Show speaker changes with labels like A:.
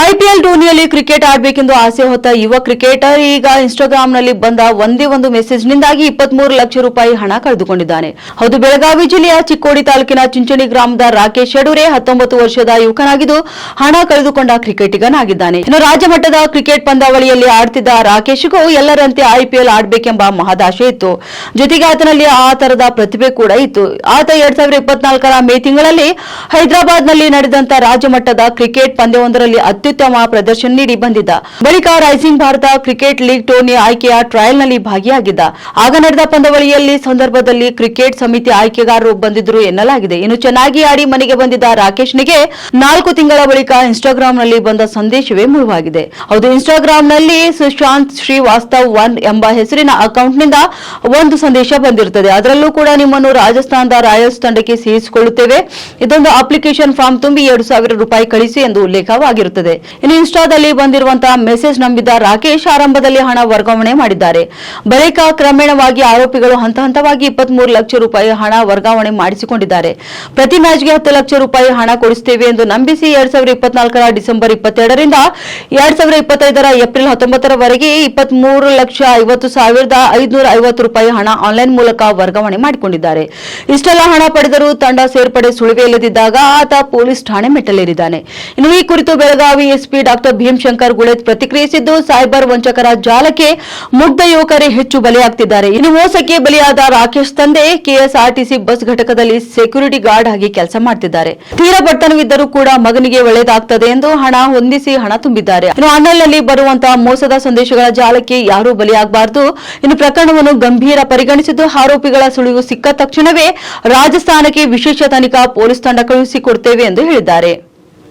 A: IPL ಟೂರ್ನಿಯಲ್ಲಿ cricket ಆಡಬೇಕೆಂದು ಆಸೆ ಹೊತ್ತ ಯುವ ಕ್ರಿಕೆಟರ್ ಈಗ ಇನ್ಸ್ಟಾಗ್ರಾಂನಲ್ಲಿ ಬಂದ ಒಂದೇ ಒಂದು ಮೆಸೇಜ್ನಿಂದಾಗಿ 23 ಲಕ್ಷ ರೂಪಾಯಿ ಹಣ ಕಳೆದುಕೊಂಡಿದ್ದಾನೆ. ಹೌದು, ಬೆಳಗಾವಿ ಜಿಲ್ಲೆಯ ಚಿಕ್ಕೋಡಿ ತಾಲೂಕಿನ ಚಿಂಚಣಿ ಗ್ರಾಮದ ರಾಕೇಶ್ ಶೆಡೂರೆ 19 ವರ್ಷದ ಯುವಕನಾಗಿದ್ದು ಹಣ ಕಳೆದುಕೊಂಡ ಕ್ರಿಕೆಟಿಗನಾಗಿದ್ದಾನೆ. ಇನ್ನು ರಾಜ್ಯ ಮಟ್ಟದ ಕ್ರಿಕೆಟ್ ಪಂದ್ಯಾವಳಿಯಲ್ಲಿ ಆಡ್ತಿದ್ದ ರಾಕೇಶ್ಗೂ ಎಲ್ಲರಂತೆ ಐಪಿಎಲ್ ಆಡಬೇಕೆಂಬ ಮಹದಾಶೆ ಇತ್ತು. ಜೊತೆಗೆ ಆತನಲ್ಲಿ ಆ ತರದ ಪ್ರತಿಭೆ ಕೂಡ ಇತ್ತು. ಆತ 2024ರ ಮೇ ತಿಂಗಳಲ್ಲಿ ಹೈದರಾಬಾದ್ನಲ್ಲಿ ನಡೆದಂತ ರಾಜ್ಯ ಮಟ್ಟದ ಕ್ರಿಕೆಟ್ ಪಂದ್ಯವೊಂದರಲ್ಲಿ ಅತ್ಯುತ್ತಮ ಪ್ರದರ್ಶನ ನೀಡಿ ಬಂದಿದ್ದ. ಬಳಿಕ rising Bharat cricket league tourney ಆಯ್ಕೆಯ ಟ್ರಯಲ್ನಲ್ಲಿ ಭಾಗಿಯಾಗಿದ್ದ. ಆಗ ನಡೆದ ಪಂದ್ಯಾವಳಿಯಲ್ಲಿ ಸಂದರ್ಭದಲ್ಲಿ ಕ್ರಿಕೆಟ್ ಸಮಿತಿ ಆಯ್ಕೆಗಾರರು ಬಂದಿದ್ರು ಎನ್ನಲಾಗಿದೆ. ಇನ್ನು ಚೆನ್ನಾಗಿ ಆಡಿ ಮನೆಗೆ ಬಂದಿದ್ದ ರಾಕೇಶ್ನಿಗೆ 4 ತಿಂಗಳ ಬಳಿಕ ಇನ್ಸ್ಟಾಗ್ರಾಂನಲ್ಲಿ ಬಂದ ಸಂದೇಶವೇ ಮುಳುವಾಗಿದೆ. ಹೌದು, ಇನ್ಸ್ಟಾಗ್ರಾಂನಲ್ಲಿ ಸುಶಾಂತ್ ಶ್ರೀವಾಸ್ತವ್ 1 ಎಂಬ ಹೆಸರಿನ ಅಕೌಂಟ್ನಿಂದ ಒಂದು ಸಂದೇಶ ಬಂದಿರುತ್ತದೆ. ಅದರಲ್ಲೂ ಕೂಡ ನಿಮ್ಮನ್ನು ರಾಜಸ್ಥಾನದ ರಾಯಲ್ಸ್ ತಂಡಕ್ಕೆ ಸೇರಿಸಿಕೊಳ್ಳುತ್ತೇವೆ, ಇದೊಂದು ಅಪ್ಲಿಕೇಶನ್ ಫಾರ್ಮ್ ತುಂಬಿ 2,000 ರೂಪಾಯಿ ಕಳಿಸಿ ಎಂದು ಉಲ್ಲೇಖವಾಗಿರುತ್ತದೆ. ಇನ್ನು ಇನ್ಸ್ಟಾದಲ್ಲಿ ಬಂದಿರುವಂತಹ ಮೆಸೇಜ್ ನಂಬಿದ ರಾಕೇಶ್ ಆರಂಭದಲ್ಲಿ ಹಣ ವರ್ಗಾವಣೆ ಮಾಡಿದ್ದಾರೆ. ಬಳಿಕ ಕ್ರಮೇಣವಾಗಿ ಆರೋಪಿಗಳು ಹಂತ ಹಂತವಾಗಿ 23 ಲಕ್ಷ ರೂಪಾಯಿ ಹಣ ವರ್ಗಾವಣೆ ಮಾಡಿಸಿಕೊಂಡಿದ್ದಾರೆ. ಪ್ರತಿ ಮ್ಯಾಚ್ಗೆ 10 ಲಕ್ಷ ರೂಪಾಯಿ ಹಣ ಕೊಡಿಸುತ್ತೇವೆ ಎಂದು ನಂಬಿಸಿ 2024ರ ಡಿಸೆಂಬರ್ 22ರಿಂದ 2025ರ ಏಪ್ರಿಲ್ 19ರವರೆಗೆ 23,50,550 ರೂಪಾಯಿ ಹಣ ಆನ್ಲೈನ್ ಮೂಲಕ ವರ್ಗಾವಣೆ ಮಾಡಿಕೊಂಡಿದ್ದಾರೆ. ಇಷ್ಟೆಲ್ಲ ಹಣ ಪಡೆದರೂ ತಂಡ ಸೇರ್ಪಡೆ ಸುಳಿವೇ ಇಲ್ಲದಿದ್ದಾಗ ಆತ ಪೊಲೀಸ್ ಠಾಣೆ ಮೆಟ್ಟಲೇರಿದ್ದಾನೆ. ಇನ್ನು ಈ ಕುರಿತು ಬೆಳಗಾವಿ ಎಸ್ಪಿ ಡಾಕ್ಟರ್ ಭೀಮಶಂಕರ್ ಗುಳೇತ್ ಪ್ರತಿಕ್ರಿಯಿಸಿದ್ದು, ಸೈಬರ್ ವಂಚಕರ ಜಾಲಕ್ಕೆ ಮುಗ್ಧ ಯುವಕರೇ ಹೆಚ್ಚು ಬಲಿಯಾಗ್ತಿದ್ದಾರೆ. ಇನ್ನು ಮೋಸಕ್ಕೆ ಬಲಿಯಾದ ರಾಕೇಶ್ ತಂದೆ ಕೆಎಸ್ಆರ್ಟಿಸಿ ಬಸ್ ಘಟಕದಲ್ಲಿ ಸೆಕ್ಯೂರಿಟಿ ಗಾರ್ಡ್ ಆಗಿ ಕೆಲಸ ಮಾಡುತ್ತಿದ್ದಾರೆ. ತೀರಾ ಬಡತನವಿದ್ದರೂ ಕೂಡ ಮಗನಿಗೆ ಒಳ್ಳೆಯದಾಗ್ತದೆ ಎಂದು ಹಣ ಹೊಂದಿಸಿ ಹಣ ತುಂಬಿದ್ದಾರೆ. ಇನ್ನು ಆನ್ಲೈನ್ನಲ್ಲಿ ಬರುವಂತಹ ಮೋಸದ ಸಂದೇಶಗಳ ಜಾಲಕ್ಕೆ ಯಾರೂ ಬಲಿಯಾಗಬಾರದು. ಇನ್ನು ಪ್ರಕರಣವನ್ನು ಗಂಭೀರ ಪರಿಗಣಿಸಿದ್ದು, ಆರೋಪಿಗಳ ಸುಳಿವು ಸಿಕ್ಕ ತಕ್ಷಣವೇ ರಾಜಸ್ಥಾನಕ್ಕೆ ವಿಶೇಷ ತನಿಖಾ ಪೊಲೀಸ್ ತಂಡ ಕಳುಹಿಸಿಕೊಡುತ್ತೇವೆ ಎಂದು ಹೇಳಿದ್ದಾರೆ.